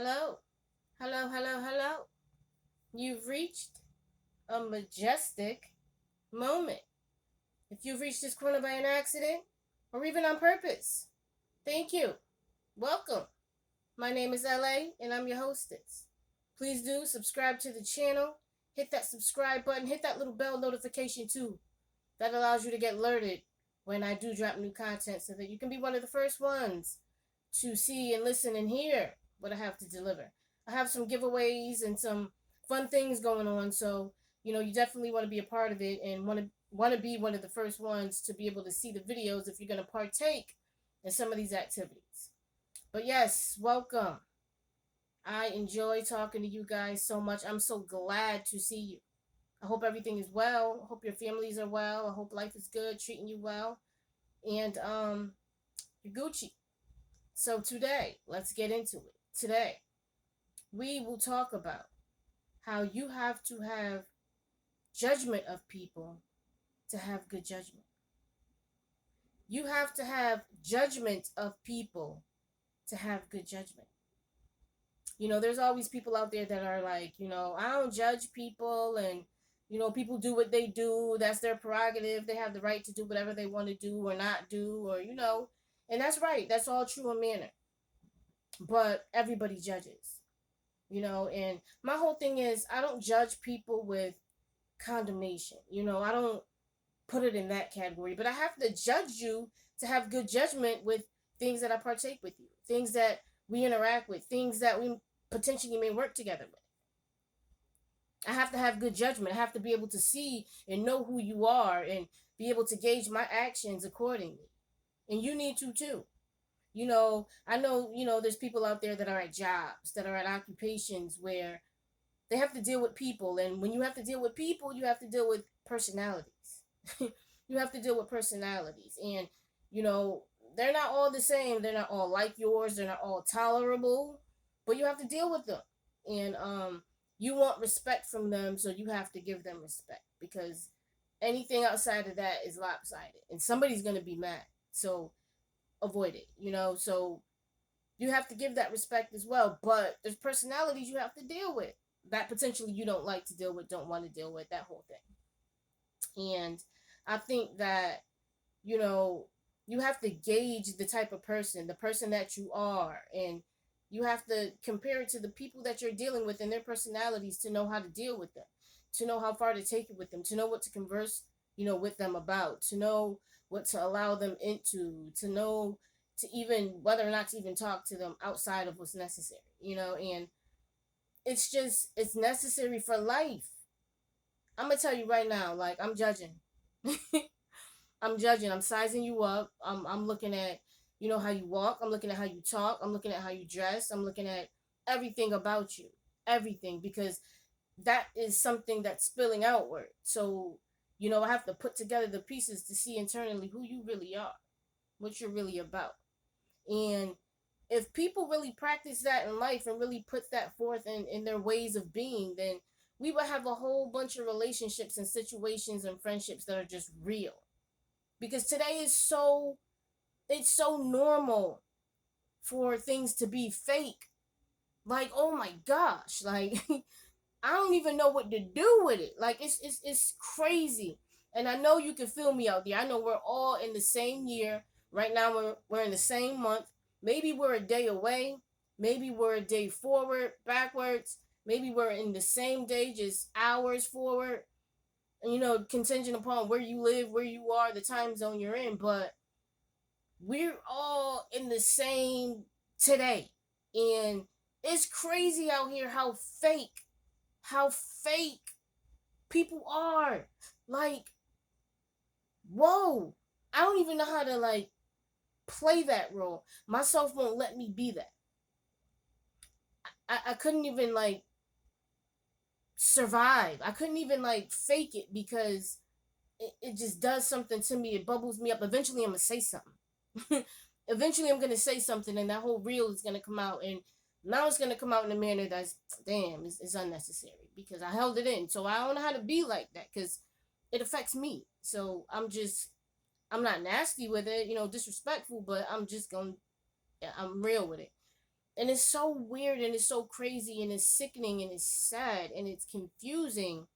Hello, hello, hello, hello. You've reached a majestic moment. If you've reached this corner by an accident or even on purpose, thank you. Welcome. My name is L.A and I'm your hostess. Please do subscribe to the channel. Hit that subscribe button. Hit that little bell notification too. That allows you to get alerted when I do drop new content so that you can be one of the first ones to see and listen and hear what I have to deliver. I have some giveaways and some fun things going on, so you definitely want to be a part of it and want to be one of the first ones to be able to see the videos if you're going to partake in some of these activities. But yes, welcome. I enjoy talking to you guys so much. I'm so glad to see you. I hope everything is well. I hope your families are well. I hope life is good, treating you well, and you're Gucci. So today, let's get into it. Today, we will talk about how you have to have judgment of people to have good judgment. You have to have judgment of people to have good judgment. There's always people out there that are like, I don't judge people, and people do what they do. That's their prerogative. They have the right to do whatever they want to do or not do, and that's right. That's all true in manner. But everybody judges. And my whole thing is I don't judge people with condemnation. I don't put it in that category, but I have to judge you to have good judgment with things that I partake with you, things that we interact with, things that we potentially may work together with. I have to have good judgment. I have to be able to see and know who you are and be able to gauge my actions accordingly. And you need to too. I know, there's people out there that are at jobs, that are at occupations where they have to deal with people. And when you have to deal with people, you have to deal with personalities. You have to deal with personalities. And, they're not all the same. They're not all like yours. They're not all tolerable. But you have to deal with them. And you want respect from them, so you have to give them respect. Because anything outside of that is lopsided. And somebody's going to be mad. So avoid it, so you have to give that respect as well. But there's personalities you have to deal with that potentially you don't like to deal with, don't want to deal with, that whole thing. And I think that you have to gauge the type of person, the person that you are, and you have to compare it to the people that you're dealing with and their personalities to know how to deal with them, to know how far to take it with them, to know what to converse with them about, to know what to allow them into, to know to even whether or not to even talk to them outside of what's necessary, and it's necessary for life. I'm gonna tell you right now, like, I'm judging. I'm judging. I'm sizing you up. I'm looking at, how you walk. I'm looking at how you talk. I'm looking at how you dress. I'm looking at everything about you. Everything. Because that is something that's spilling outward. So, I have to put together the pieces to see internally who you really are, what you're really about. And if people really practice that in life and really put that forth in their ways of being, then we would have a whole bunch of relationships and situations and friendships that are just real. Because today is it's so normal for things to be fake. Like, oh my gosh, like I don't even know what to do with it. Like, it's crazy. And I know you can feel me out there. I know we're all in the same year. Right now we're in the same month. Maybe we're a day away. Maybe we're a day forward, backwards. Maybe we're in the same day, just hours forward. And contingent upon where you live, where you are, the time zone you're in. But we're all in the same today. And it's crazy out here how fake people are. Like, whoa, I don't even know how to, like, play that role. Myself won't let me be that. I couldn't even, like, survive. I couldn't even, like, fake it because it just does something to me. It bubbles me up. Eventually I'm gonna say something. Eventually I'm gonna say something, and that whole reel is gonna come out, and now it's gonna come out in a manner that's, damn, it's unnecessary because I held it in. So I don't know how to be like that because it affects me. So I'm not nasty with it, disrespectful, but I'm just gonna, yeah, I'm real with it. And it's so weird and it's so crazy and it's sickening and it's sad and it's confusing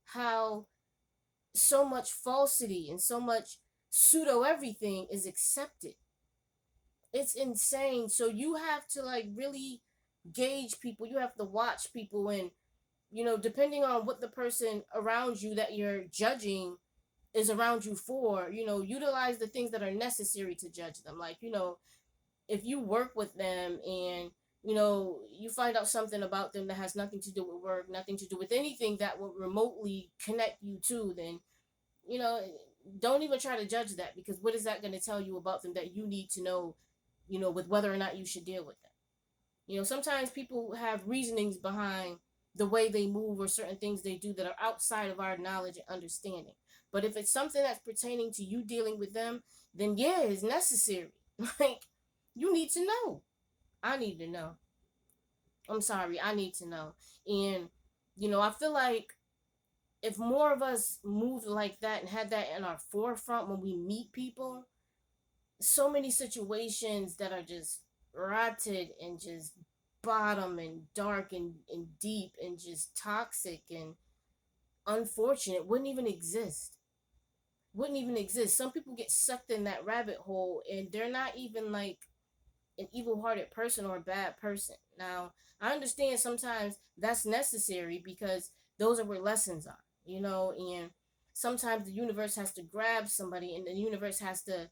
how so much falsity and so much pseudo everything is accepted. It's insane. So you have to like really gauge people. You have to watch people, and depending on what the person around you that you're judging is around you for, utilize the things that are necessary to judge them. Like, if you work with them and you find out something about them that has nothing to do with work, nothing to do with anything that will remotely connect you to, then you know don't even try to judge that, because what is that going to tell you about them that you need to know, with whether or not you should deal with them. Sometimes people have reasonings behind the way they move or certain things they do that are outside of our knowledge and understanding. But if it's something that's pertaining to you dealing with them, then yeah, it's necessary. Like, you need to know. I need to know. I'm sorry, I need to know. And I feel like if more of us moved like that and had that in our forefront when we meet people, so many situations that are just rotted and just bottom and dark and deep and just toxic and unfortunate wouldn't even exist. Some people get sucked in that rabbit hole and they're not even like an evil-hearted person or a bad person. Now, I understand sometimes that's necessary because those are where lessons are, and sometimes the universe has to grab somebody and the universe has to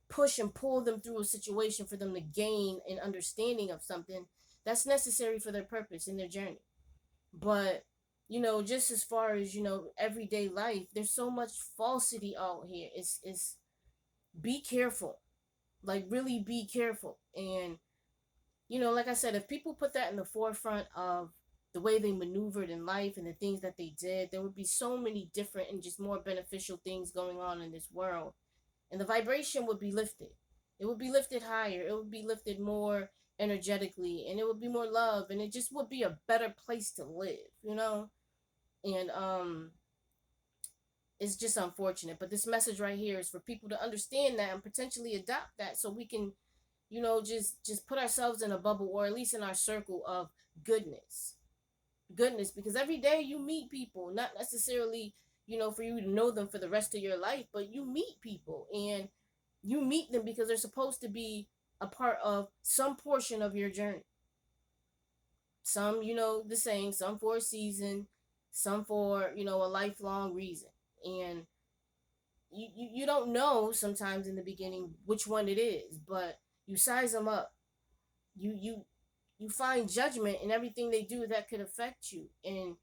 push and pull them through a situation for them to gain an understanding of something that's necessary for their purpose in their journey. But just as far as everyday life, there's so much falsity out here. It's Be careful, like really be careful. And like I said, if people put that in the forefront of the way they maneuvered in life and the things that they did, there would be so many different and just more beneficial things going on in this world. And the vibration would be lifted. It would be lifted higher. It would be lifted more energetically, and it would be more love, and it just would be a better place to live. And it's just unfortunate. But this message right here is for people to understand that and potentially adopt that, so we can just put ourselves in a bubble, or at least in our circle of goodness, because every day you meet people, not necessarily for you to know them for the rest of your life, but you meet people and you meet them because they're supposed to be a part of some portion of your journey. Some, the same, some for a season, some for a lifelong reason. And you don't know sometimes in the beginning which one it is, but you size them up. You find judgment in everything they do that could affect you, and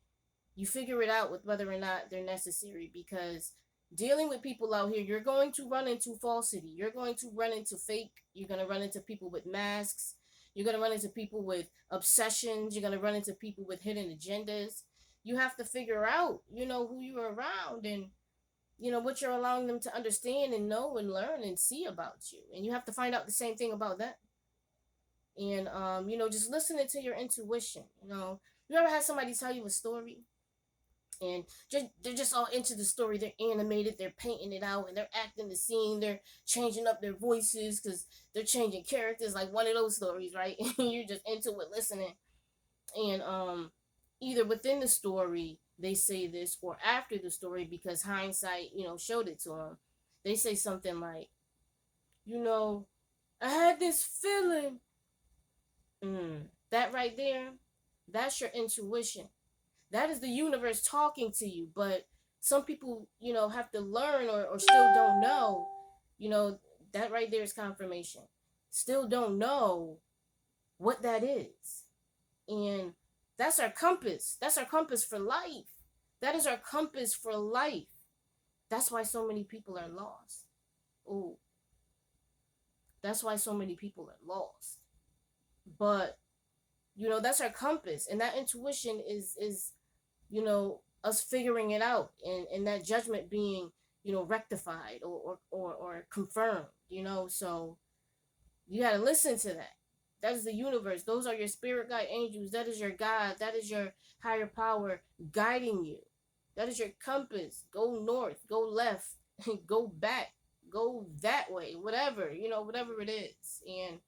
you figure it out with whether or not they're necessary. Because dealing with people out here, you're going to run into falsity, you're going to run into fake, you're going to run into people with masks, you're going to run into people with obsessions, you're going to run into people with hidden agendas. You have to figure out who you're around, and what you're allowing them to understand and know and learn and see about you, and you have to find out the same thing about them. And just listening to your intuition. You ever had somebody tell you a story and they're just all into the story, they're animated, they're painting it out, and they're acting the scene, they're changing up their voices because they're changing characters, like one of those stories, right? And you're just into it listening. And either within the story they say this, or after the story, because hindsight showed it to them, they say something like, you know I had this feeling. That right there, that's your intuition. That is the universe talking to you. But some people, have to learn, or still don't know. You know, that right there is confirmation. Still don't know what that is. And that's our compass. That's our compass for life. That is our compass for life. That's why so many people are lost. Oh, that's why so many people are lost. But that's our compass, and that intuition is us figuring it out, and that judgment being rectified, or confirmed. So you got to listen to that. That is the universe. Those are your spirit guide angels. That is your God. That is your higher power guiding you. That is your compass. Go north, go left, go back, go that way, whatever it is. And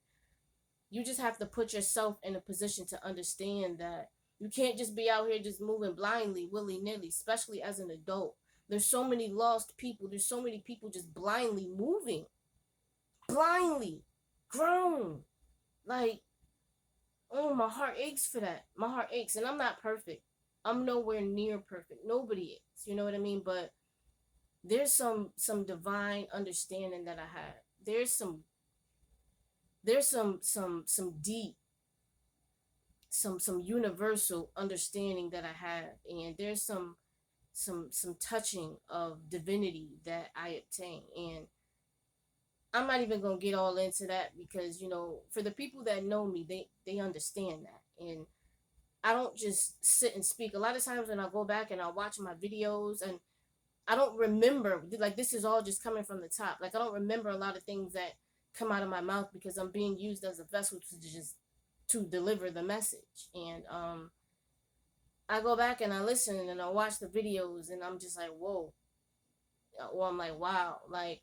You just have to put yourself in a position to understand that you can't just be out here just moving blindly, willy-nilly, especially as an adult. There's so many lost people. There's so many people just blindly moving. Blindly. Grown. Like, oh, my heart aches for that. My heart aches. And I'm not perfect. I'm nowhere near perfect. Nobody is. You know what I mean? But there's some divine understanding that I have. There's some deep, some universal understanding that I have. And there's some touching of divinity that I obtain. And I'm not even gonna get all into that because, for the people that know me, they understand that. And I don't just sit and speak. A lot of times when I go back and I watch my videos, and I don't remember, like, this is all just coming from the top. Like, I don't remember a lot of things that come out of my mouth because I'm being used as a vessel to deliver the message. And I go back and I listen and I watch the videos, and I'm just like, whoa. Or I'm like, wow. Like,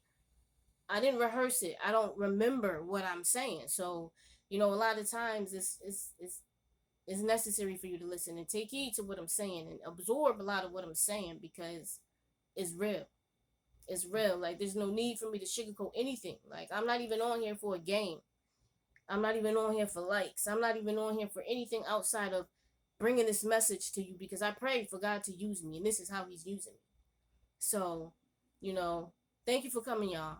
I didn't rehearse it. I don't remember what I'm saying. So, a lot of times it's necessary for you to listen and take heed to what I'm saying and absorb a lot of what I'm saying, because it's real. It's real. Like, there's no need for me to sugarcoat anything. Like, I'm not even on here for a game. I'm not even on here for likes. I'm not even on here for anything outside of bringing this message to you, because I pray for God to use me, and this is how he's using me. So, you know, thank you for coming, y'all.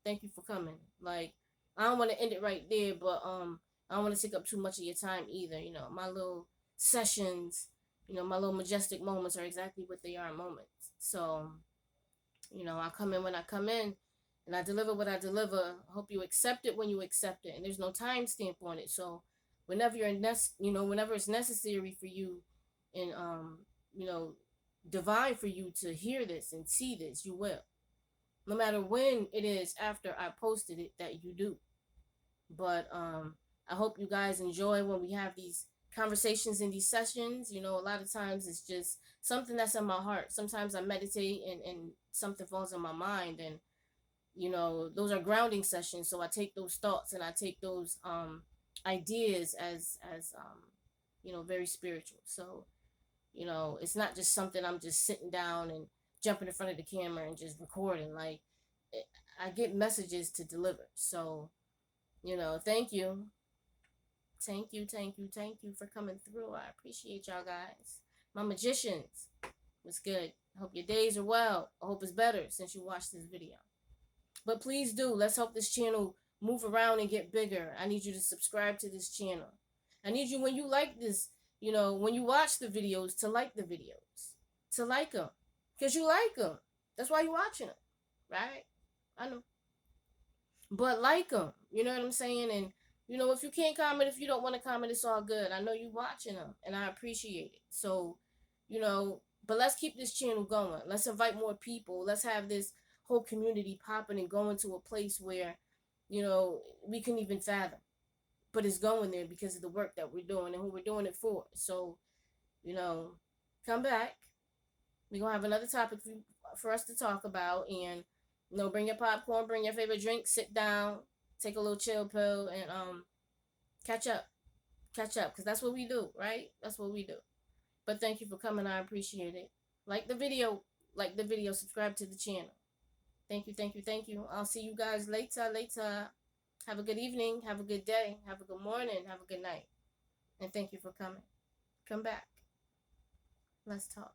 Thank you for coming. Like, I don't want to end it right there, but I don't want to take up too much of your time either. My little sessions, my little majestic moments are exactly what they are, moments. So, I come in when I come in, and I deliver what I deliver. I hope you accept it when you accept it, and there's no time stamp on it. So, whenever whenever it's necessary for you, and you know, divine for you to hear this and see this, you will. No matter when it is after I posted it that you do. But I hope you guys enjoy when we have these conversations in these sessions. A lot of times it's just something that's in my heart. Sometimes I meditate, and something falls in my mind, and those are grounding sessions. So I take those thoughts and I take those ideas as very spiritual. So it's not just something I'm just sitting down and jumping in front of the camera and just recording. Like, I get messages to deliver. So thank you. Thank you for coming through. I appreciate y'all guys. My magicians, was good. I hope your days are well. I hope it's better since you watched this video. But please do, let's help this channel move around and get bigger. I need you to subscribe to this channel. I need you, when you like this, when you watch the videos, to like the videos. To like them. Because you like them. That's why you're watching them. Right? I know. But like them. You know what I'm saying? And, if you can't comment, if you don't want to comment, it's all good. I know you watching them. And I appreciate it. So, but let's keep this channel going. Let's invite more people. Let's have this whole community popping and going to a place where, we can even fathom. But it's going there because of the work that we're doing and who we're doing it for. So, come back. We're going to have another topic for us to talk about. And, bring your popcorn, bring your favorite drink, sit down, take a little chill pill, and catch up. Catch up, because that's what we do, right? That's what we do. But thank you for coming. I appreciate it. Like the video, subscribe to the channel. Thank you. I'll see you guys later. Have a good evening. Have a good day. Have a good morning. Have a good night. And thank you for coming. Come back. Let's talk.